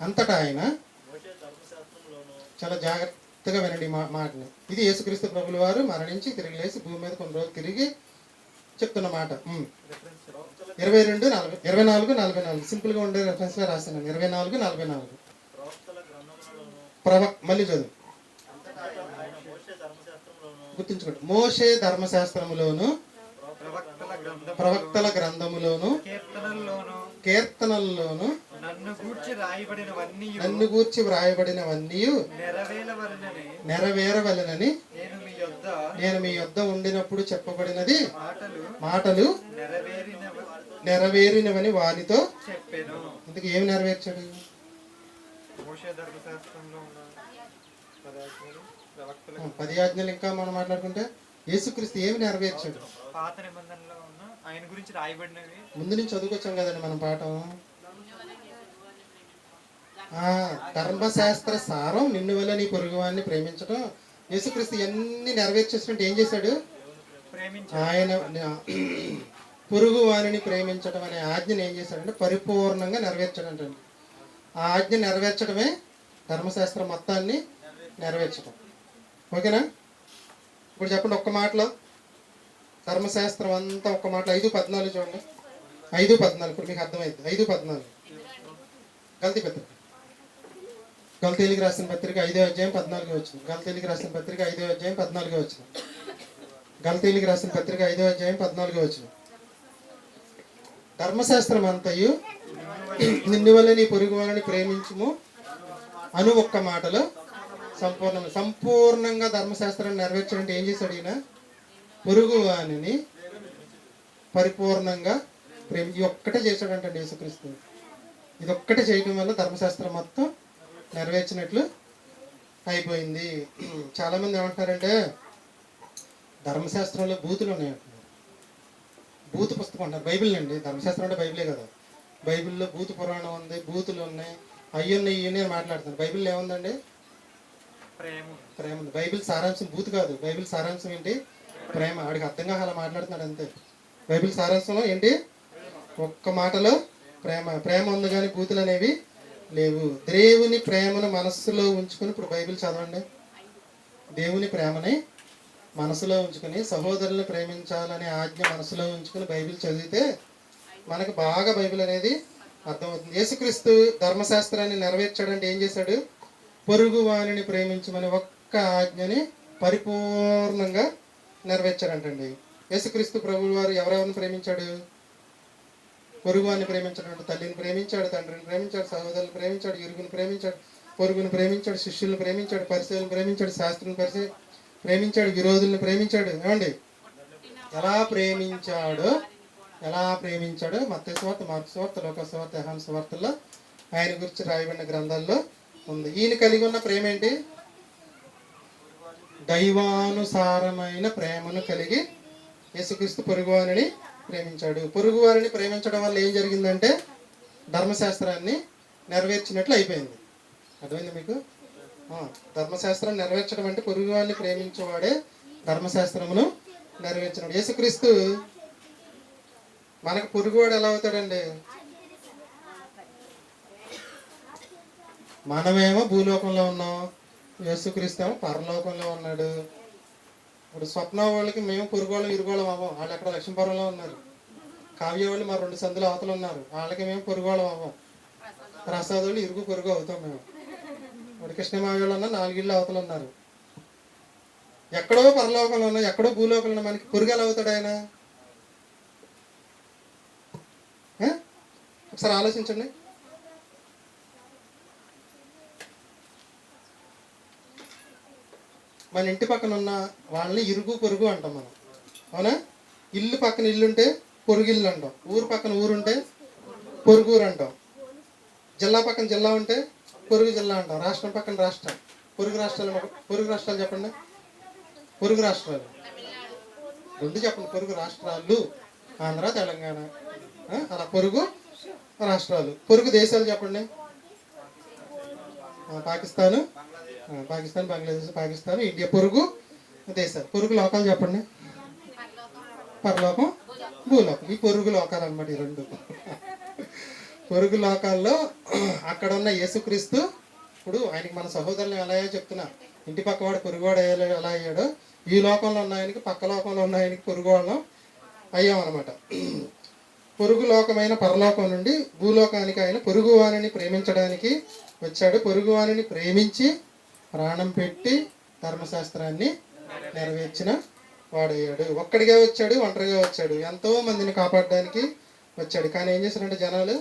అంతటా ఆయన చాలా జాగ్రత్తగా వినండి మాటని. ఇది యేసుక్రీస్తు ప్రభుల వారు మరణించి తిరిగి లేచి భూమి మీద కొన్ని రోజులు తిరిగి చెప్తున్న మాట. 24:44 సింపుల్గా ఉండే రెఫరెన్స్లో రాశాను. 24:44 మళ్ళీ చదువు, గుర్తుంచుకోండి. మోషే ధర్మశాస్త్రములోను ప్రవక్తల గ్రంథములోను కీర్తనల్లోను నన్ను గూర్చి వ్రాయబడినవన్నీ నెరవేరవలెనని నేను మీ యొద్ద ఉండినప్పుడు చెప్పబడినది మాటలు నెరవేరినవని వారితో చెప్పాను. ఇందుకు ఏమి నెరవేర్చాడు? 10 ఆజ్ఞలు. ఇంకా మనం మాట్లాడుకుంటే యేసుక్రీస్తు ఏమి నెరవేర్చాడు? పాత నిబంధనలో ఉన్న ఆయన గురించి రాయబడినవి ముందు నుంచి చదువుకొచ్చాం కదండి మనం పాఠం. ధర్మశాస్త్ర సారం నిన్ను వల్ల నీ పొరుగువాన్ని ప్రేమించడం. యేసుక్రీస్తు ఎన్ని నెరవేర్చేసినట్టు ఏం చేశాడు? ఆయన పొరుగు వారిని ప్రేమించడం అనే ఆజ్ఞను ఏం చేశాడంటే పరిపూర్ణంగా నెరవేర్చాడంటే. ఆ ఆజ్ఞ నెరవేర్చడమే ధర్మశాస్త్రం మొత్తాన్ని నెరవేర్చడం. ఓకేనా? ఇప్పుడు చెప్పండి ఒక్క మాటలో ధర్మశాస్త్రం అంతా ఒక్క మాటలో. 5:14 చూడండి. 5:14 ఇప్పుడు మీకు అర్థమైంది. 5:14 గలతీయులకు రాసిన పత్రిక 5వ అధ్యాయం 14వ వచనం. గలతీయులకు రాసిన పత్రిక 5వ అధ్యాయం 14వ వచనం. గలతీయులకు రాసిన పత్రిక 5వ అధ్యాయం 14వ వచనం. ధర్మశాస్త్రం అంతయు నిన్ను వల్ల నీ పొరుగు వారిని ప్రేమించుము అను ఒక్క మాటలో సంపూర్ణంగా ధర్మశాస్త్రాన్ని నెరవేర్చాలంటే ఏం చేశాడు ఈయన? పొరుగు వారిని పరిపూర్ణంగా ఈ ఒక్కటే చేశాడంటే యేసుక్రీస్తు. ఇది ఒక్కటే చేయడం వల్ల ధర్మశాస్త్రం మొత్తం నెరవేర్చినట్లు అయిపోయింది. చాలామంది ఏమంటారంటే ధర్మశాస్త్రంలో బూతులు ఉన్నాయంటున్నారు. బూతు పుస్తకం అంటారు. బైబిల్ అండి, ధర్మశాస్త్రం అంటే బైబిలే కదా. బైబిల్లో బూతు పురాణం ఉంది, బూతులు ఉన్నాయి, అయ్యున్నాయి ఇవన్నీ మాట్లాడుతున్నారు. బైబిల్లో ఏముందండి? ప్రేమ ఉంది. బైబిల్ సారాంశం బూతు కాదు. బైబిల్ సారాంశం ఏంటి? ప్రేమ. ఆడికి అర్థం కాక అలా మాట్లాడుతున్నాడు అంతే. బైబిల్ సారాంశంలో ఏంటి? ఒక్క మాటలో ప్రేమ. ప్రేమ ఉంది కానీ బూతులు అనేవి లేవు. దేవుని ప్రేమను మనస్సులో ఉంచుకొని ఇప్పుడు బైబిల్ చదవండి. దేవుని ప్రేమని మనసులో ఉంచుకొని సహోదరులను ప్రేమించాలనే ఆజ్ఞ మనసులో ఉంచుకొని బైబిల్ చదివితే మనకు బాగా బైబిల్ అనేది అర్థమవుతుంది. యేసుక్రీస్తు ధర్మశాస్త్రాన్ని నెరవేర్చాడంటే ఏం చేశాడు? పొరుగు వారిని ప్రేమించమని ఒక్క ఆజ్ఞని పరిపూర్ణంగా నెరవేర్చాడంటండి. యేసుక్రీస్తు ప్రభువు వారు ఎవరెవరిని ప్రేమించాడు? పొరుగు వారిని ప్రేమించాడు. తల్లిని ప్రేమించాడు, తండ్రిని ప్రేమించాడు, సహోదరులను ప్రేమించాడు, ఇరుగుని ప్రేమించాడు, పొరుగుని ప్రేమించాడు, శిష్యులను ప్రేమించాడు, పరిచయాలను ప్రేమించాడు, శాస్త్రులను ప్రేమించాడు, విరోధులను ప్రేమించాడు. ఏమండి ఎలా ప్రేమించాడో మత్తయి సువార్త, మార్కు సువార్త, లూకా సువార్త, యోహాను సువార్తల్లో ఆయన గురించి రాయబడిన గ్రంథాల్లో ఉంది. ఈయన కలిగి ఉన్న ప్రేమ ఏంటి? దైవానుసారమైన ప్రేమను కలిగి యేసుక్రీస్తు పొరుగువారిని ప్రేమించాడు. పొరుగువారిని ప్రేమించడం వల్ల ఏం జరిగిందంటే ధర్మశాస్త్రాన్ని నెరవేర్చినట్లు అయిపోయింది. అర్థమైంది మీకు? ధర్మశాస్త్రం నెరవేర్చడం అంటే పొరుగువాడిని ప్రేమించేవాడే ధర్మశాస్త్రమును నెరవేర్చినాడు. యేసుక్రీస్తు మనకు పొరుగువాడు ఎలా అవుతాడండి? మనమేమో భూలోకంలో ఉన్నాం, యేసుక్రీస్తు ఏమో పరలోకంలో ఉన్నాడు. ఇప్పుడు స్వప్న వాళ్ళకి మేము పొరుగువాళ్ళం ఇరుగువాళ్ళం అవ్వం, వాళ్ళు ఎక్కడ లక్ష్మీపురంలో ఉన్నారు. కావ్య వాళ్ళు మా 2 సందులు అవతలు ఉన్నారు, వాళ్ళకి మేము పొరుగువాళ్ళం అవ్వం. ప్రసాద్ వాళ్ళు ఇరుగు పొరుగు అవుతాం మేము. ఇప్పుడు కృష్ణమావి వాళ్ళు ఉన్నా 4 ఇళ్ళు అవతలు ఉన్నారు. ఎక్కడో పరలోకంలో ఉన్నా, ఎక్కడో భూలోకంలో ఉన్నా, మనకి పొరుగు ఎలా అవుతాడు ఆయన? ఒకసారి ఆలోచించండి. మన ఇంటి పక్కన ఉన్న వాళ్ళని ఇరుగు పొరుగు అంటాం మనం, అవునా? ఇల్లు పక్కన ఇల్లు ఉంటే పొరుగు ఇల్లు అంటాం, ఊరు పక్కన ఊరు ఉంటే పొరుగు ఊరు అంటాం, జిల్లా పక్కన జిల్లా ఉంటే పొరుగు జిల్లా అంటాం, రాష్ట్రం పక్కన రాష్ట్రం. పొరుగు రాష్ట్రాలు చెప్పండి. పొరుగు రాష్ట్రాలు 2 చెప్పండి. పొరుగు రాష్ట్రాలు ఆంధ్ర, తెలంగాణ, అలా పొరుగు రాష్ట్రాలు. పొరుగు దేశాలు చెప్పండి. పాకిస్తాన్, బంగ్లాదేశ్, పాకిస్తాన్, ఇండియా పొరుగు దేశాలు. పొరుగు లోకాలు చెప్పండి. పరలోకం, భూలోకం. ఈ పొరుగు లోకాలు అన్నమాట ఈ 2. పొరుగు లోకాల్లో అక్కడ ఉన్న యేసుక్రీస్తు ఇప్పుడు ఆయనకి మన సహోదరులు ఎలా అయ్యో చెప్తున్నా, ఇంటి పక్కవాడు పొరుగువాడు ఎలా అయ్యాడో ఈ లోకంలో ఉన్న ఆయనకి పక్క లోకంలో ఉన్న ఆయనకి పొరుగువాళ్ళం అయ్యామన్నమాట. పొరుగు లోకమైన పరలోకం నుండి భూలోకానికి ఆయన పొరుగువానిని ప్రేమించడానికి వచ్చాడు. పొరుగువానిని ప్రేమించి ప్రాణం పెట్టి ధర్మశాస్త్రాన్ని నెరవేర్చిన వాడయ్యాడు. ఒక్కడిగా వచ్చాడు, ఒంటరిగా వచ్చాడు, ఎంతో మందిని కాపాడడానికి వచ్చాడు. కానీ ఏం చేశారంటే జనాలు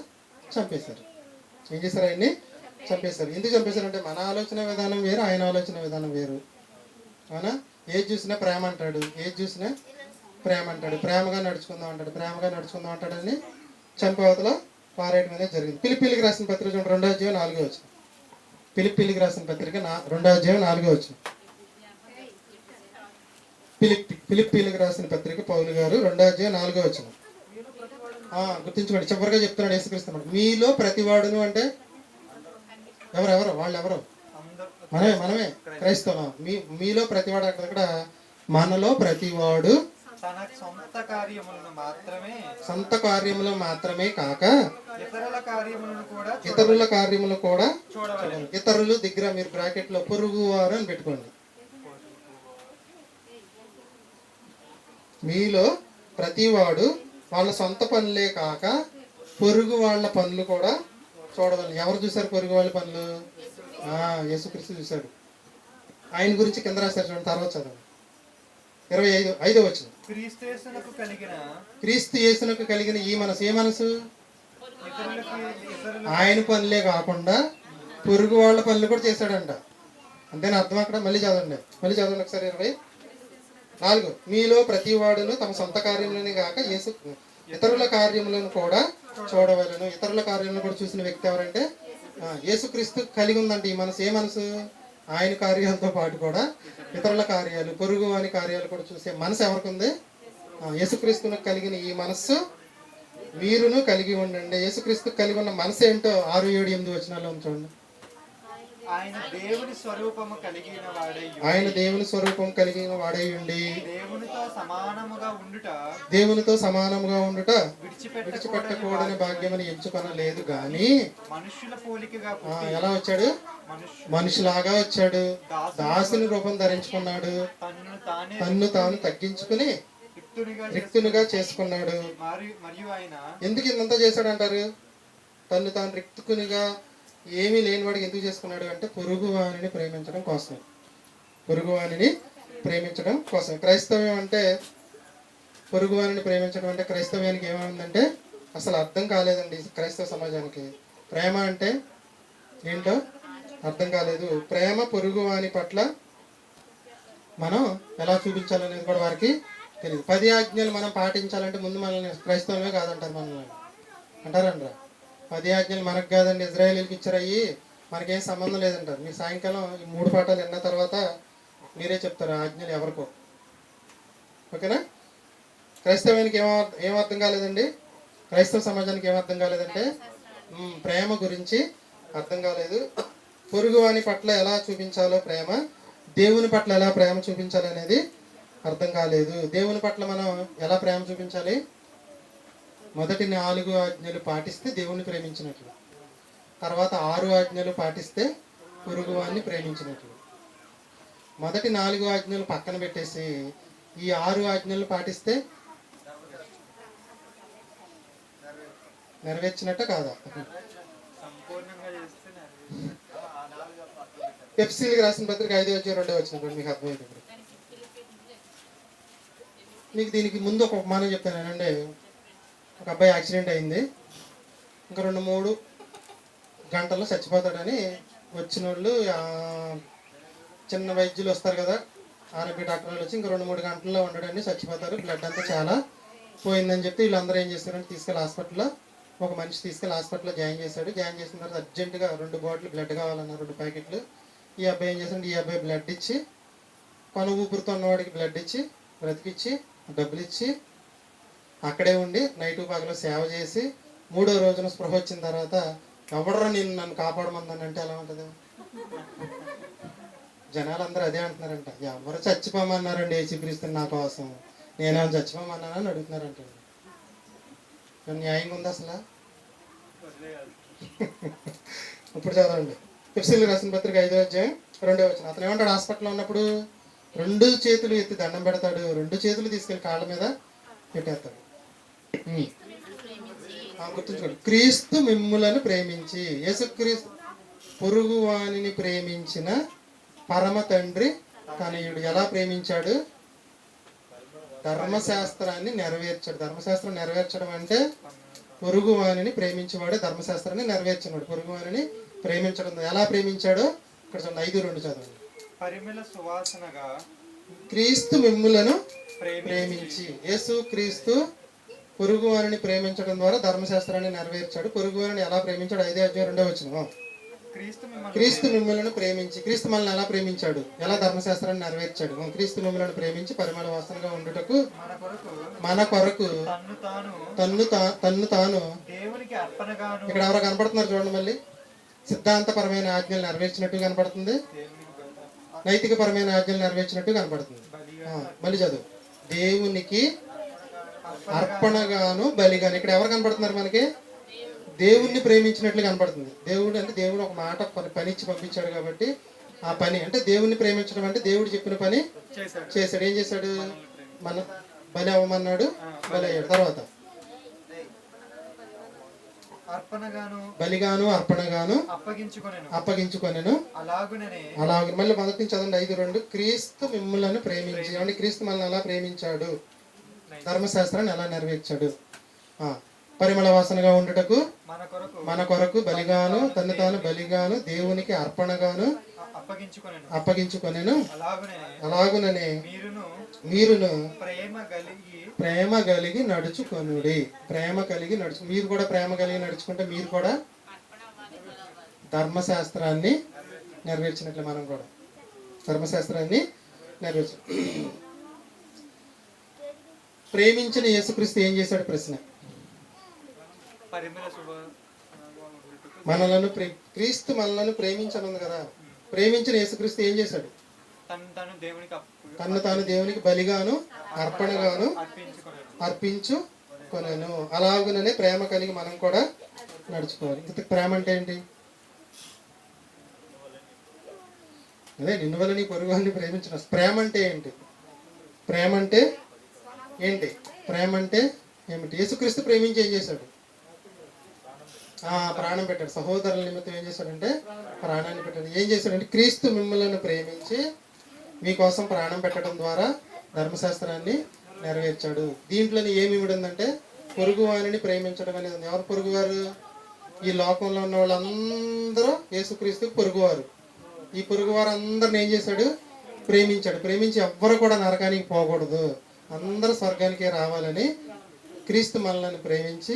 చంపేశారు. ఏం చేశారు? ఆయన్ని చంపేశారు. ఎందుకు చంపేశారంటే మన ఆలోచన విధానం వేరు, ఆయన ఆలోచన విధానం వేరు, అవునా? ఏది చూసినా ప్రేమ అంటాడు, ఏది చూసినా ప్రేమ అంటాడు, ప్రేమగా నడుచుకుందాం అంటాడని చంపవతల పారేయడం అనేది జరిగింది. పిలిపిలికి రాసిన పత్రిక 2వ అధ్యాయం 4వ వచనం. పిలిపిలికి రాసిన పత్రిక 2వ అధ్యాయం 4వ వచనం. పిలిపిలికి రాసిన పత్రిక పౌలు గారు 2వ అధ్యాయం 4వ వచనం. గుర్తించుకోండి. చివరిగా చెప్తున్నాడు యేసుక్రీస్తు. మీలో ప్రతివాడును అంటే ఎవరెవరు? వాళ్ళు ఎవరు? మనమే క్రైస్తవం. మీలో ప్రతివాడు, అక్కడ మనలో ప్రతివాడు సొంత కార్యములు మాత్రమే కాక ఇతరుల కార్యములు కూడా చూడాలి. ఇతరులు దగ్గర మీరు బ్రాకెట్ లో పొరుగువారు అని పెట్టుకోండి. మీలో ప్రతివాడు వాళ్ళ సొంత పనులే కాక పొరుగు వాళ్ళ పనులు కూడా చూడవాలి. ఎవరు చూశారు పొరుగు వాళ్ళ పనులు? యేసుక్రీస్తు చూశాడు. ఆయన గురించి కింద రాశారు చూడండి, తర్వాత చదవండి. 25వ వచనం. క్రీస్తు యేసునకు కలిగిన ఈ మనసు. ఏ మనసు? ఆయన పనులే కాకుండా పొరుగు వాళ్ళ పనులు కూడా చేశాడంట. అంతేనా అర్థం? అక్కడ మళ్ళీ చదవండి ఒకసారి. 24. మీలో ప్రతి వాడును తమ సొంత కార్యములని కాక ఇతరుల కార్యములను కూడా చూడవలను. ఇతరుల కార్యములను కూడా చూసిన వ్యక్తి ఎవరంటే యేసుక్రీస్తు కలిగి ఉందంటే ఈ మనసు. ఏ మనసు? ఆయన కార్యాలతో పాటు కూడా ఇతరుల కార్యాలు, పొరుగు వాని కార్యాలు కూడా చూసే మనసు ఎవరికి ఉంది? యేసుక్రీస్తును కలిగిన ఈ మనస్సు మీరును కలిగి ఉండండి. యేసుక్రీస్తు కలిగి ఉన్న మనసు ఏంటో 6, 7, 8 వచనాల్లో చూడండి. ఆయన దేవుని స్వరూపం కలిగిన వాడై ఉండి దేవునితో సమానముగా ఉండుట విడిచిపెట్టకూడని భాగ్యమని ఎంచుకొనలేదు గాని ఎలా వచ్చాడు? మనిషిలాగా వచ్చాడు. దాసుని రూపం ధరించుకున్నాడు. తన్ను తాను తగ్గించుకుని రిక్తునిగా చేసుకున్నాడు. ఎందుకు ఇంతంతా చేశాడంటారు? తన్ను తాను రిక్తునిగా ఏమీ లేనివాడికి ఎందుకు చేసుకున్నాడు అంటే పొరుగువానిని ప్రేమించడం కోసం. క్రైస్తవ్యం అంటే పొరుగువానిని ప్రేమించడం అంటే క్రైస్తవ్యానికి ఏమైందంటే అసలు అర్థం కాలేదండి. క్రైస్తవ సమాజానికి ప్రేమ అంటే ఏంటో అర్థం కాలేదు. ప్రేమ పొరుగువాని పట్ల మనం ఎలా చూపించాలనేది కూడా వారికి తెలియదు. 10 ఆజ్ఞలు మనం పాటించాలంటే ముందు మనల్ని క్రైస్తవమే కాదంటారు. మనల్ని అంటారంటారా? 10 ఆజ్ఞలు మనకు కాదండి, ఇజ్రాయేలీలకు ఇచ్చారయ్యి, మనకేం సంబంధం లేదంటారు. మీరు సాయంకాలం ఈ 3 పాఠాలు విన్న తర్వాత మీరే చెప్తారు ఆజ్ఞలు ఎవరికో. ఓకేనా? క్రైస్తవానికి ఏమర్థం కాలేదండి? క్రైస్తవ సమాజానికి ఏమర్థం కాలేదంటే ప్రేమ గురించి అర్థం కాలేదు. పొరుగువాని పట్ల ఎలా చూపించాలో ప్రేమ, దేవుని పట్ల ఎలా ప్రేమ చూపించాలి అనేది అర్థం కాలేదు. దేవుని పట్ల మనం ఎలా ప్రేమ చూపించాలి? మొదటి 4 ఆజ్ఞలు పాటిస్తే దేవుని ప్రేమించినట్లు, తర్వాత 6 ఆజ్ఞలు పాటిస్తే పొరుగువాన్ని ప్రేమించినట్లు. మొదటి 4 ఆజ్ఞలు పక్కన పెట్టేసి ఈ 6 ఆజ్ఞలు పాటిస్తే నెరవేర్చినట్ట కాదా? సంపూర్ణంగా చేస్తే ఎఫ్సీలకు రాసిన పత్రిక 5:2 మీకు అర్థమైంది. ఇప్పుడు మీకు దీనికి ముందు ఒక ఉపమానం చెప్తాను ఏనండి. ఒక అబ్బాయి యాక్సిడెంట్ అయింది, ఇంకా 2-3 గంటల్లో చచ్చిపోతాడని వచ్చిన వాళ్ళు చిన్న వైద్యులు వస్తారు కదా, ఆర్ఎంపీ డాక్టర్ వాళ్ళు వచ్చి ఇంకా 2-3 గంటల్లో ఉండడండి చచ్చిపోతారు, బ్లడ్ అంతా చాలా పోయిందని చెప్తే వీళ్ళందరూ ఏం చేస్తారంటే తీసుకెళ్ళి హాస్పిటల్లో ఒక మనిషి తీసుకెళ్ళి హాస్పిటల్లో జాయిన్ చేశాడు. జాయిన్ చేసిన తర్వాత అర్జెంటుగా 2 బాటిల్ బ్లడ్ కావాలన్నారు, 2 ప్యాకెట్లు. ఈ అబ్బాయి ఏం చేశాడు, ఈ అబ్బాయి బ్లడ్ ఇచ్చి కొన ఊపిరితో ఉన్నవాడికి బ్లడ్ ఇచ్చి బ్రతికిచ్చి డబ్బులు ఇచ్చి అక్కడే ఉండి నైటు పగలు సేవ చేసి 3వ రోజున స్పృహ వచ్చిన తర్వాత ఎవడరా నన్ను కాపాడమందని అంటే ఎలా ఉంటుంది? జనాలు అందరూ అదే అంటున్నారంట, ఎవరు చచ్చిపోమన్నారండి యేసుక్రీస్తుని నా కోసం, నేనేమైనా చచ్చిపోమన్నానని అడుగుతున్నారంట. న్యాయంగా ఉంది అసలు? ఇప్పుడు చదవండి ఎఫ్సీలకు రాసిన పత్రిక 5:2. అతను ఏమంటాడు? హాస్పిటల్లో ఉన్నప్పుడు 2 చేతులు ఎత్తి దండం పెడతాడు, 2 చేతులు తీసుకెళ్ళి కాళ్ళ మీద పెట్టేస్తాడు. గుర్తుంచుకోండి, క్రీస్తు మిమ్ములను ప్రేమించి, యేసుక్రీస్తు పొరుగు వానిని ప్రేమించిన పరమ తండ్రి తనయుడు. ఎలా ప్రేమించాడు? ధర్మశాస్త్రాన్ని నెరవేర్చాడు. ధర్మశాస్త్రం నెరవేర్చడం అంటే పొరుగు వానిని ప్రేమించేవాడే ధర్మశాస్త్రాన్ని నెరవేర్చినాడు. పొరుగు వానిని ప్రేమించడం ఎలా ప్రేమించాడో ఇక్కడ చూడండి, 5:2 చదవండి. పరిమళ సువాసనగా క్రీస్తు మిమ్ములను ప్రేమించి, యేసు క్రీస్తు పొరుగు వారిని ప్రేమించడం ద్వారా ధర్మశాస్త్రాన్ని నెరవేర్చాడు. పొరుగు వారిని ఎలా ప్రేమించాడు? 5:2 క్రీస్తు మిమ్మల్ని ప్రేమించి. క్రీస్తు మనల్ని ఎలా ప్రేమించాడు? ఎలా ధర్మశాస్త్రాన్ని నెరవేర్చాడు? క్రీస్తు మిమ్మల్ని ప్రేమించి పరిమళ వాసనగా ఉండుటకు మన కొరకు తన్ను తాను ఇక్కడ ఎవరో కనపడుతున్నారు చూడండి. మళ్ళీ సిద్ధాంతపరమైన ఆజ్ఞలు నెరవేర్చినట్టు కనపడుతుంది, నైతికపరమైన ఆజ్ఞలు నెరవేర్చినట్టు కనపడుతుంది. మళ్ళీ చదువు. దేవునికి అర్పణగాను బలిగాను. ఇక్కడ ఎవరు కనపడుతున్నారు మనకి? దేవుణ్ణి ప్రేమించినట్లు కనపడుతుంది. దేవుడు అంటే దేవుడు ఒక మాట పని ఇచ్చి పంపించాడు కాబట్టి ఆ పని అంటే దేవుణ్ణి ప్రేమించడం అంటే దేవుడు చెప్పిన పని చేశాడు. ఏం చేశాడు? మన బలి అవ్వమన్నాడు, బలి అయ్యాడు. తర్వాత బలిగాను అర్పణగాను అప్పగించుకొనెను. అలాగే మళ్ళీ మొదటి నుంచి చదవండి 5:2. క్రీస్తు మిమ్ములను ప్రేమించి, అంటే క్రీస్తు మనల్ని ఎలా ప్రేమించాడు? ధర్మశాస్త్రాన్ని ఎలా నెరవేర్చాడు? పరిమళ వాసనగా ఉండుటకు మన కొరకు బలిగాను తను తాను బలిగాను దేవునికి అర్పణగాను అప్పగించుకొనెను. అలాగుననే మీరును ప్రేమ కలిగి నడుచుకొనుడి. ప్రేమ కలిగి నడుచు. మీరు కూడా ప్రేమ కలిగి నడుచుకుంటే మీరు కూడా ధర్మశాస్త్రాన్ని నెరవేర్చినట్లు మనం కూడా ధర్మశాస్త్రాన్ని నెరవేర్చు. ప్రేమించిన యేసుక్రీస్తు ఏం చేశాడు? ప్రశ్న. మనలను క్రీస్తు మనలను ప్రేమించనుంది కదా, ప్రేమించిన యేసుక్రీస్తు ఏం చేశాడు? తను తాను దేవునికి బలిగాను అర్పణగాను అర్పించుకొనెను. అలాగుననే ప్రేమ కలిగి మనం కూడా నడుచుకోవాలి. ఇంత ప్రేమ అంటే ఏంటి? అదే నిన్ను వల్ల నీ పొరుగు వారిని ప్రేమించిన. ప్రేమ అంటే ఏంటి? ప్రేమ అంటే ఏంటి? ప్రేమ అంటే ఏమిటి? యేసుక్రీస్తు ప్రేమించి ఏం చేశాడు? ప్రాణం పెట్టాడు. సహోదరుల నిమిత్తం ఏం చేశాడంటే ప్రాణాన్ని పెట్టాడు. ఏం చేశాడంటే క్రీస్తు మిమ్మల్ని ప్రేమించి మీకోసం ప్రాణం పెట్టడం ద్వారా ధర్మశాస్త్రాన్ని నెరవేర్చాడు. దీంట్లోనే ఏమి ఉందంటే పొరుగు వారిని ప్రేమించడం అనేది ఉంది. ఎవరు పొరుగువారు? ఈ లోకంలో ఉన్న వాళ్ళందరూ యేసుక్రీస్తుకు పొరుగువారు. ఈ పొరుగువారు అందరిని ఏం చేశాడు? ప్రేమించాడు. ప్రేమించి ఎవ్వరు కూడా నరకానికి పోకూడదు, అందరూ స్వర్గానికే రావాలని క్రీస్తు మనల్ని ప్రేమించి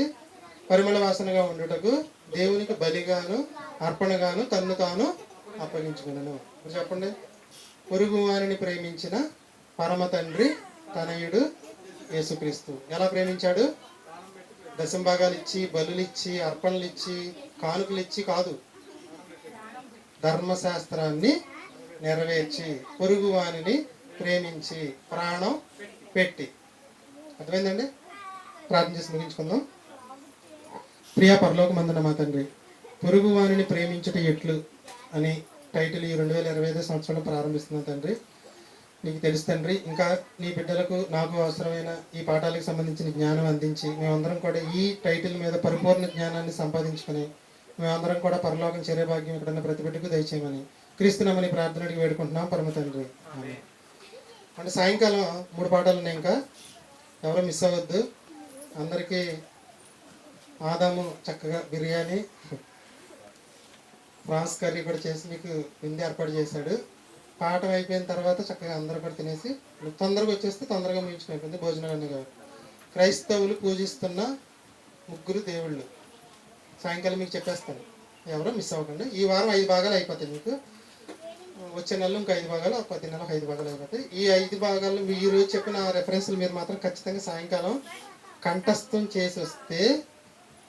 పరిమళ వాసనగా ఉండుటకు దేవునికి బలిగాను అర్పణగాను తన్ను తాను అప్పగించుకున్నాను. చెప్పండి. పొరుగు వారిని ప్రేమించిన పరమ తండ్రి తనయుడు యేసుక్రీస్తు ఎలా ప్రేమించాడు? దశంభాగాలు ఇచ్చి, బలులు ఇచ్చి, అర్పణలు ఇచ్చి, కానుకలు ఇచ్చి కాదు. ధర్మశాస్త్రాన్ని నెరవేర్చి పొరుగు వానిని ప్రేమించి ప్రాణం పెట్టి. అర్థమైందండి? ప్రార్థన చేసి ముగించుకుందాం. ప్రియా పరలోకమందున మా తండ్రి, పొరుగు వానిని ప్రేమించుట ఎట్లు అని టైటిల్ ఈ 2025 సంవత్సరంలో ప్రారంభిస్తున్నాం తండ్రి. నీకు తెలుసు తండ్రి, ఇంకా నీ బిడ్డలకు నాకు అవసరమైన ఈ పాఠాలకు సంబంధించిన జ్ఞానం అందించి మేమందరం కూడా ఈ టైటిల్ మీద పరిపూర్ణ జ్ఞానాన్ని సంపాదించుకొని మేమందరం కూడా పరలోకం చేరే భాగ్యం ఇక్కడ ఉన్న ప్రతి బిడ్డకు దయచేయమని క్రీస్తునామని ప్రార్థనకి వేడుకుంటున్నాం పరమ తండ్రి. అంటే సాయంకాలం 3 పాఠాలు ఉన్నాయి, ఇంకా ఎవరో మిస్ అవ్వద్దు. అందరికీ ఆదాము చక్కగా బిర్యానీ ప్రాన్స్ కర్రీ కూడా చేసి మీకు విందు ఏర్పాటు చేశాడు. పాఠం అయిపోయిన తర్వాత చక్కగా అందరూ కూడా తినేసి తొందరగా వచ్చేస్తే తొందరగా ముగించుకుని భోజనం అన్నీ కాదు. క్రైస్తవులు పూజిస్తున్న 3 దేవుళ్ళు సాయంకాలం మీకు చెప్పేస్తాను, ఎవరో మిస్ అవ్వకండి. ఈ వారం 5 భాగాలు అయిపోతాయి మీకు. వచ్చే నెలలో ఇంకో 5 భాగాలు, ప్రతి నెలకు 5 భాగాలు అయిపోతాయి. ఈ 5 భాగాలు మీరు చెప్పిన రెఫరెన్స్లు మీరు మాత్రం ఖచ్చితంగా సాయంకాలం కంఠస్థం చేసి వస్తే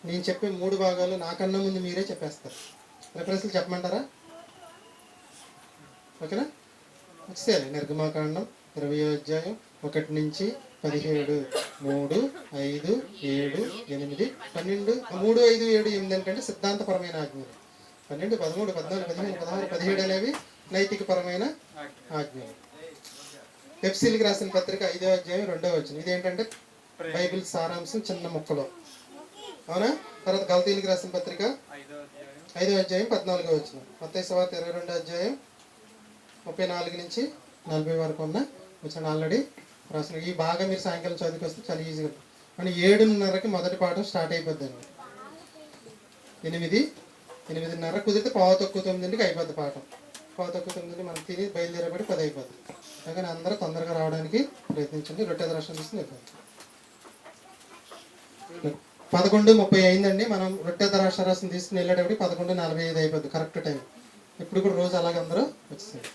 నేను చెప్పే 3 భాగాలు నాకన్నా ముందు మీరే చెప్పేస్తారు. రెఫరెన్స్లు చెప్పమంటారా? ఓకేనా? వచ్చేయాలి. నిర్గమాకాండం 20వ అధ్యాయం 1 నుంచి 17, 3, 5, 7, 8, 12, 3, 5, 7, 8 అంటే సిద్ధాంతపరమైన ఆజ్ఞలు. 12, 13, 14, 15, 16, 17 అనేవి నైతికపరమైన ఆజ్ఞలు. ఎఫ్సీలకు రాసిన పత్రిక 5వ అధ్యాయం 2వ వచనం, ఇదేంటంటే బైబిల్ సారాంశం చిన్న ముక్కలో. అవునా? తర్వాత గలతీయులకు రాసిన పత్రిక 5వ అధ్యాయం 14వ వచనం, మత్తయి సువార్త 22వ అధ్యాయం 34 నుంచి 40 వరకు ఉన్న వచనం ఆల్రెడీ రాసిన. ఈ బాగా మీరు సాయంకాలం చదువుకొస్తే చాలా ఈజీగా. మన 7:30కి మొదటి పాఠం స్టార్ట్ అయిపోద్దండి. 8:30 కుదిరితే 8:45 అయిపోద్ది పాఠం. 8:45 మనం తిని బయలుదేరేపటి 10 అయిపోద్ది. అందుకని అందరూ తొందరగా రావడానికి ప్రయత్నించండి. రొట్టె దర్శనం తీసుకుని 11:30 అయిందండి. మనం రొట్టె ద్రాక్షారసం తీసుకుని వెళ్ళేటప్పుడు 11:45 అయిపోద్ది కరెక్ట్ టైం. ఇప్పుడు కూడా రోజు అలాగే అందరూ వచ్చేసారు.